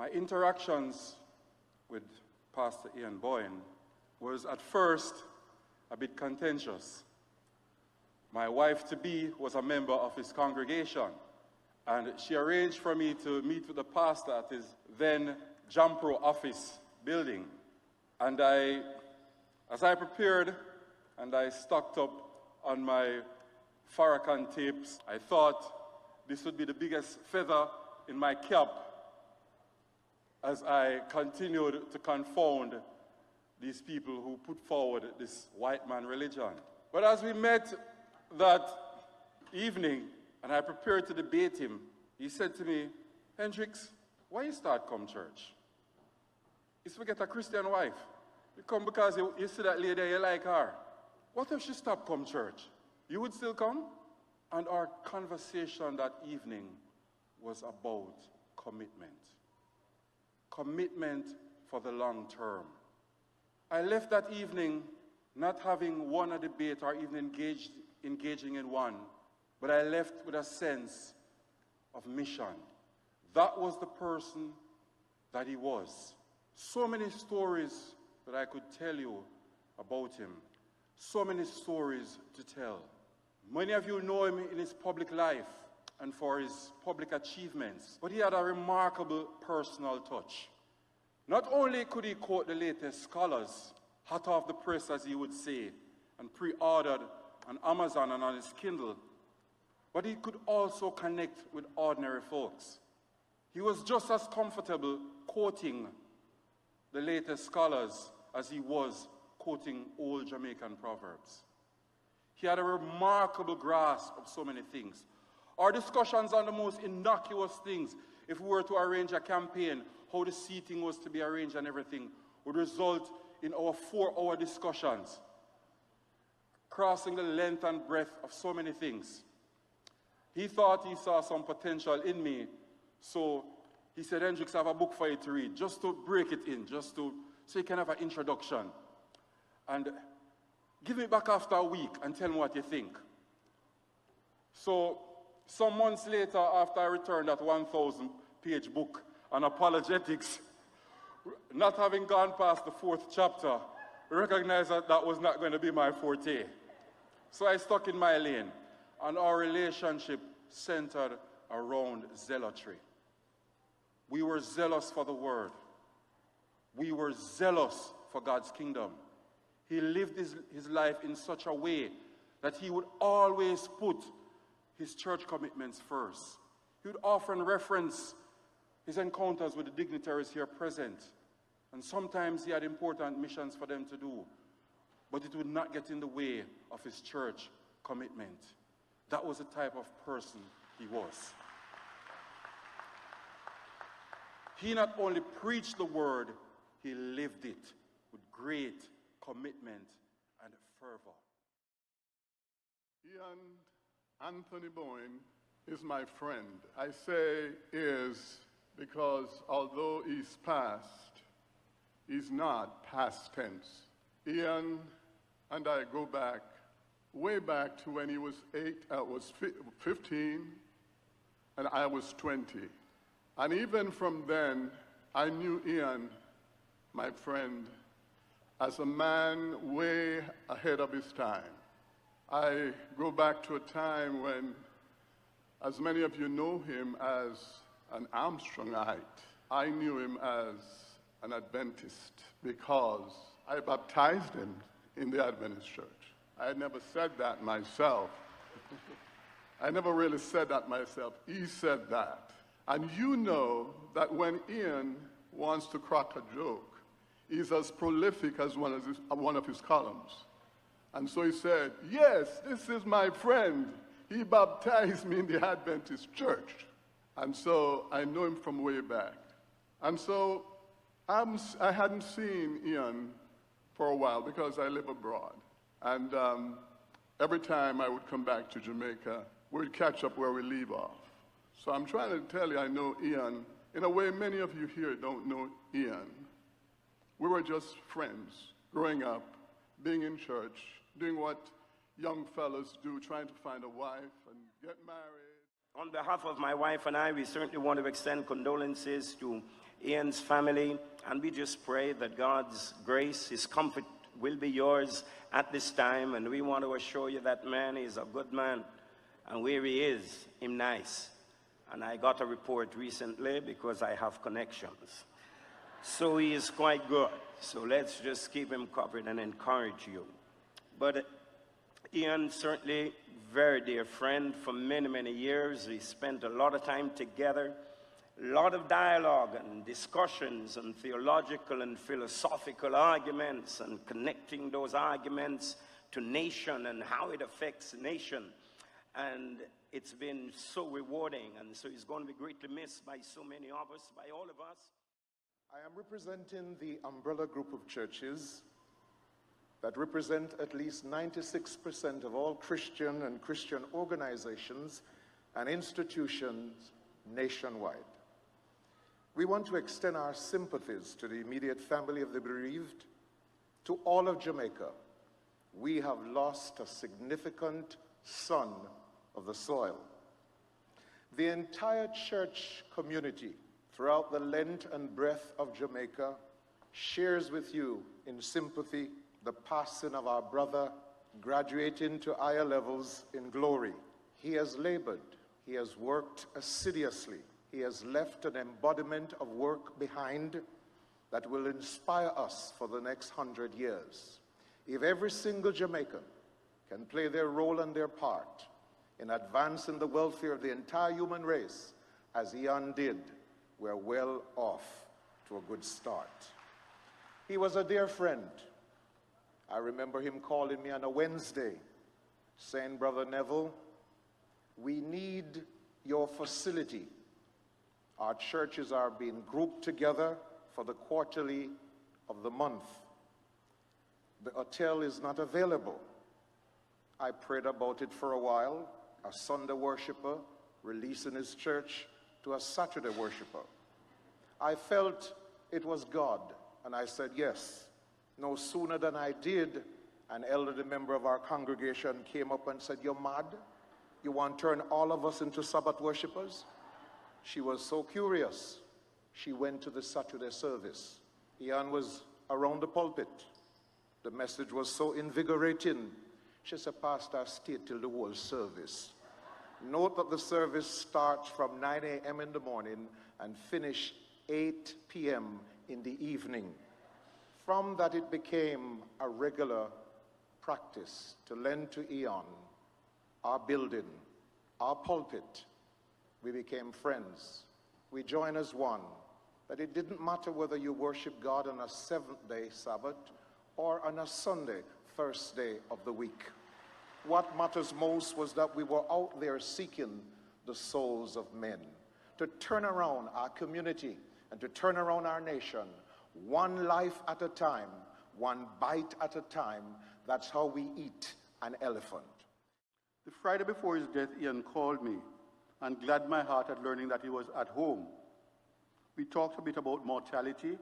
My interactions with Pastor Ian Boyne was at first a bit contentious. My wife-to-be was a member of his congregation, and she arranged for me to meet with the pastor at his then Jampro office building. And as I prepared and I stocked up on my Farrakhan tapes, I thought this would be the biggest feather in my cap as I continued to confound these people who put forward this white man religion. But as we met that evening and I prepared to debate him, he said to me, "Hendricks, why you start come church? It's to get a Christian wife. You come because you see that lady, you like her. What if she stopped come church? You would still come?" And our conversation that evening was about commitment. Commitment for the long term. I left that evening not having won a debate or even engaging in one, but I left with a sense of mission. That was the person that he was. So many stories that I could tell you about him. So many stories to tell. Many of you know him in his public life and for his public achievements, but he had a remarkable personal touch. Not only could he quote the latest scholars, hot off the press as he would say, and pre-ordered on Amazon and on his Kindle, but he could also connect with ordinary folks. He was just as comfortable quoting the latest scholars as he was quoting old Jamaican proverbs. He had a remarkable grasp of so many things. Our discussions on the most innocuous things, if we were to arrange a campaign, how the seating was to be arranged and everything, would result in our 4-hour discussions, crossing the length and breadth of so many things. He thought he saw some potential in me, so he said, "Hendricks, I have a book for you to read," just to break it in, so you can have an introduction. And give me back after a week and tell me what you think. So some months later, after I returned that 1,000-page book on apologetics, not having gone past the 4th chapter, I recognized that that was not going to be my forte. So I stuck in my lane, and our relationship centered around zealotry. We were zealous for the word. We were zealous for God's kingdom. He lived his life in such a way that he would always put his church commitments first. He would often reference his encounters with the dignitaries here present. And sometimes he had important missions for them to do, but it would not get in the way of his church commitment. That was the type of person he was. He not only preached the word, he lived it with great commitment and fervor. Ian Anthony Boyne is my friend. I say is because although he's past, he's not past tense. Ian and I go back, way back to when he was 15 and I was 20. And even from then, I knew Ian, my friend, as a man way ahead of his time. I go back to a time when, as many of you know him as an Armstrongite, I knew him as an Adventist because I baptized him in the Adventist church. I had never said that myself. I never really said that myself. He said that. And you know that when Ian wants to crack a joke, he's as prolific as one of his columns. And so he said, "Yes, this is my friend. He baptized me in the Adventist church." And so I know him from way back. And so I hadn't seen Ian for a while because I live abroad. And every time I would come back to Jamaica, we'd catch up where we leave off. So I'm trying to tell you, I know Ian. In a way, many of you here don't know Ian. We were just friends, growing up, being in church, doing what young fellows do, trying to find a wife and get married. On behalf of my wife and I, we certainly want to extend condolences to Ian's family, and we just pray that God's grace, his comfort will be yours at this time, and we want to assure you that man is a good man, and where he is, him nice. And I got a report recently because I have connections. So he is quite good. So let's just keep him covered and encourage you. But Ian, certainly very dear friend for many, many years. We spent a lot of time together, a lot of dialogue and discussions and theological and philosophical arguments and connecting those arguments to nation and how it affects nation. And it's been so rewarding, and so he's going to be greatly missed by so many of us, by all of us. I am representing the umbrella group of churches that represent at least 96% of all Christian and Christian organizations and institutions nationwide. We want to extend our sympathies to the immediate family of the bereaved, to all of Jamaica. We have lost a significant son of the soil. The entire church community throughout the length and breadth of Jamaica shares with you in sympathy the passing of our brother, graduating to higher levels in glory. He has labored, he has worked assiduously, he has left an embodiment of work behind that will inspire us for the next 100 years. If every single Jamaican can play their role and their part in advancing the welfare of the entire human race, as Ian did, we're well off to a good start. He was a dear friend. I remember him calling me on a Wednesday, saying, Brother Neville, we need your facility. Our churches are being grouped together for the quarterly of the month. The hotel is not available. I prayed about it for a while, a Sunday worshiper releasing his church to a Saturday worshiper. I felt it was God, and I said yes. No sooner than I did, an elderly member of our congregation came up and said, you're mad? You want to turn all of us into Sabbath worshipers? She was so curious. She went to the Saturday service. Ian was around the pulpit. The message was so invigorating. She said, Pastor, I stayed till the whole service. Note that the service starts from 9 a.m. in the morning and finish 8 p.m. in the evening. From that, it became a regular practice to lend to Ian our building, our pulpit. We became friends. We joined as one, that it didn't matter whether you worship God on a seventh-day Sabbath or on a Sunday, first day of the week. What matters most was that we were out there seeking the souls of men, to turn around our community and to turn around our nation, one life at a time, one bite at a time. That's how we eat an elephant. The Friday before his death, Ian called me and gladdened my heart at learning that he was at home. We talked a bit about mortality,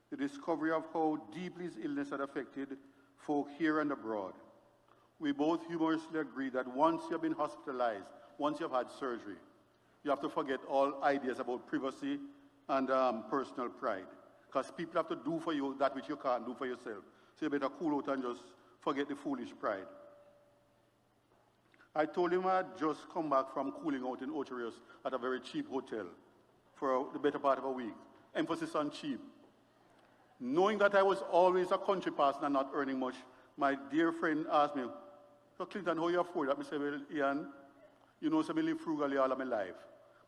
the discovery of how deeply his illness had affected folk here and abroad. We both humorously agreed that once you have been hospitalized, once you have had surgery, you have to forget all ideas about privacy and personal pride. Because people have to do for you that which you can't do for yourself. So you better cool out and just forget the foolish pride. I told him I had just come back from cooling out in Ocho Rios at a very cheap hotel for the better part of a week. Emphasis on cheap. Knowing that I was always a country person and not earning much, my dear friend asked me, so Clinton, how you afford that? I said, well, Ian, you know, so I live frugally all of my life.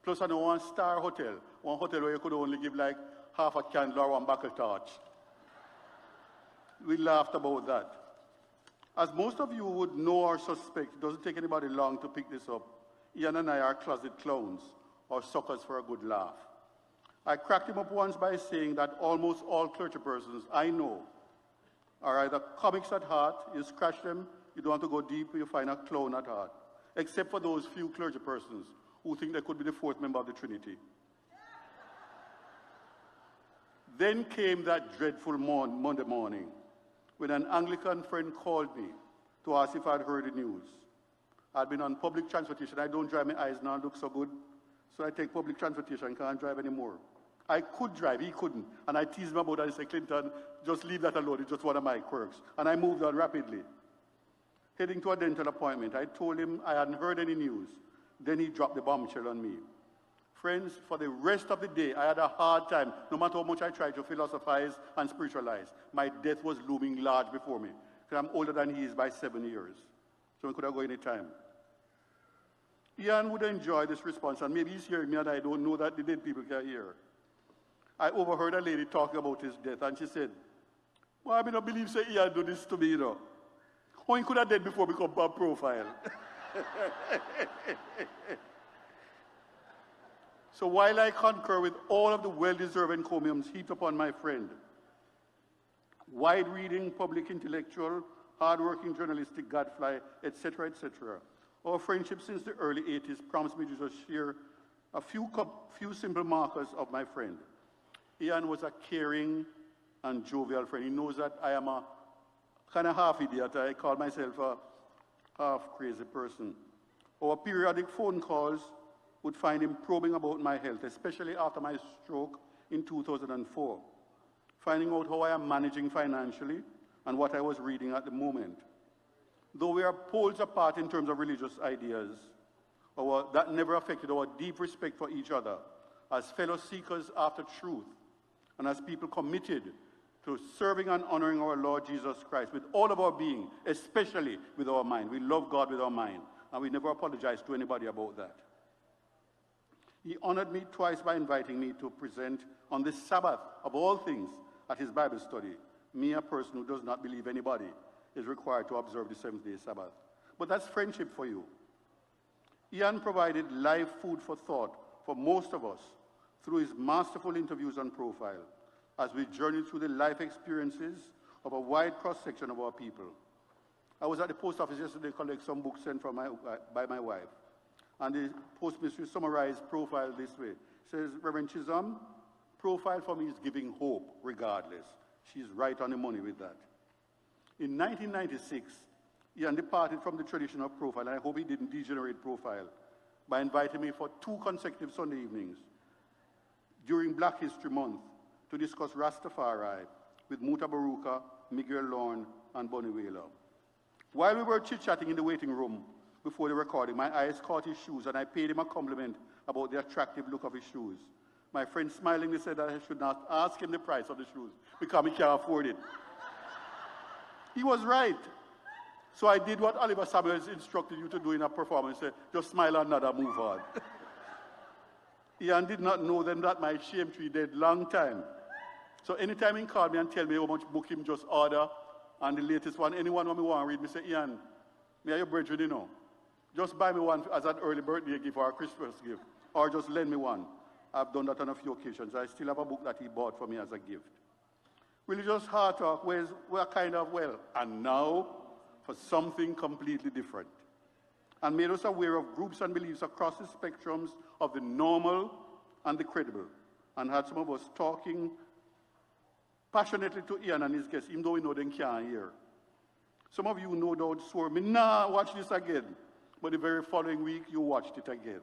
Plus, I know one hotel where you could only give like half a candle or one buckle torch. We laughed about that. As most of you would know or suspect, it doesn't take anybody long to pick this up. Ian and I are closet clowns, or suckers for a good laugh. I cracked him up once by saying that almost all clergy persons I know are either comics at heart, you scratch them, you don't want to go deep, you find a clown at heart. Except for those few clergy persons who think they could be the fourth member of the Trinity. Then came that dreadful Monday morning when an Anglican friend called me to ask if I'd heard the news. I'd been on public transportation. I don't drive, my eyes now look so good, so I take public transportation, can't drive anymore. I could drive, he couldn't. And I teased him about that. I said, Clinton, just leave that alone. It's just one of my quirks. And I moved on rapidly. Heading to a dental appointment, I told him I hadn't heard any news. Then he dropped the bombshell on me. Friends, for the rest of the day, I had a hard time. No matter how much I tried to philosophize and spiritualize, my death was looming large before me. Because I'm older than he is by 7 years. So he could have gone any time. Ian would enjoy this response, and maybe he's hearing me and I don't know that the dead people can hear. I overheard a lady talking about his death, and she said, well, I don't believe say Ian do this to me, you know. How he could have dead before become bad profile. So while I concur with all of the well-deserved encomiums heaped upon my friend, wide-reading public intellectual, hard-working journalistic gadfly, etc., etc., our friendship since the early 80s prompts me to just share a few simple markers of my friend. Ian was a caring and jovial friend. He knows that I am a kind of half-idiot. I call myself a half-crazy person. Our periodic phone calls would find him probing about my health, especially after my stroke in 2004, finding out how I am managing financially and what I was reading at the moment. Though we are poles apart in terms of religious ideas, that never affected our deep respect for each other as fellow seekers after truth and as people committed to serving and honoring our Lord Jesus Christ with all of our being, especially with our mind. We love God with our mind, and we never apologize to anybody about that. He honored me twice by inviting me to present on the Sabbath, of all things, at his Bible study. Me, a person who does not believe anybody is required to observe the seventh-day Sabbath. But that's friendship for you. Ian provided live food for thought for most of us through his masterful interviews on Profile as we journeyed through the life experiences of a wide cross-section of our people. I was at the post office yesterday to collect some books sent by my wife. And the postmistress summarized Profile this way. It says, Reverend Chisholm, Profile for me is giving hope regardless. She's right on the money with that. In 1996, Ian departed from the tradition of Profile, and I hope he didn't degenerate Profile, by inviting me for 2 consecutive Sunday evenings during Black History Month to discuss Rastafari with Muta Baruka, Miguel Lorne, and Bonnie Wheeler. While we were chit-chatting in the waiting room before the recording, my eyes caught his shoes, and I paid him a compliment about the attractive look of his shoes. My friend smilingly said that I should not ask him the price of the shoes because he can't afford it. He was right. So I did what Oliver Samuels instructed you to do in a performance. He said, just smile and nod and move on. Ian did not know then that my shame tree dead long time. So anytime he called me and tell me how much book him just order, and the latest one, anyone who me want to read, me say, Ian, me are your brethren, you know. Just buy me one as an early birthday gift or a Christmas gift, or just lend me one. I've done that on a few occasions. I still have a book that he bought for me as a gift. Religious hard talk, we're kind of, well, and now for something completely different. And made us aware of groups and beliefs across the spectrums of the normal and the credible. And had some of us talking passionately to Ian and his guests, even though we know they can't hear. Some of you no doubt swore me, nah, watch this again. But the very following week, you watched it again.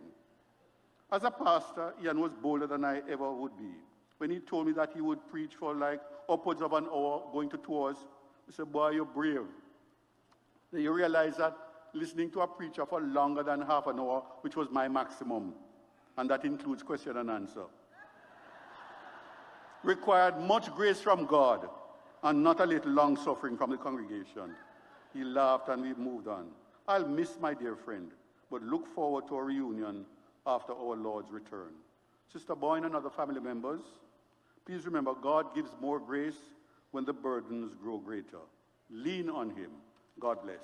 As a pastor, Ian was bolder than I ever would be. When he told me that he would preach for like upwards of an hour going to tours, I said, boy, you're brave. Then you realize that listening to a preacher for longer than half an hour, which was my maximum, and that includes question and answer, required much grace from God and not a little long suffering from the congregation. He laughed and we moved on. I'll miss my dear friend, but look forward to a reunion after our Lord's return. Sister Boyne and other family members, please remember God gives more grace when the burdens grow greater. Lean on him. God bless.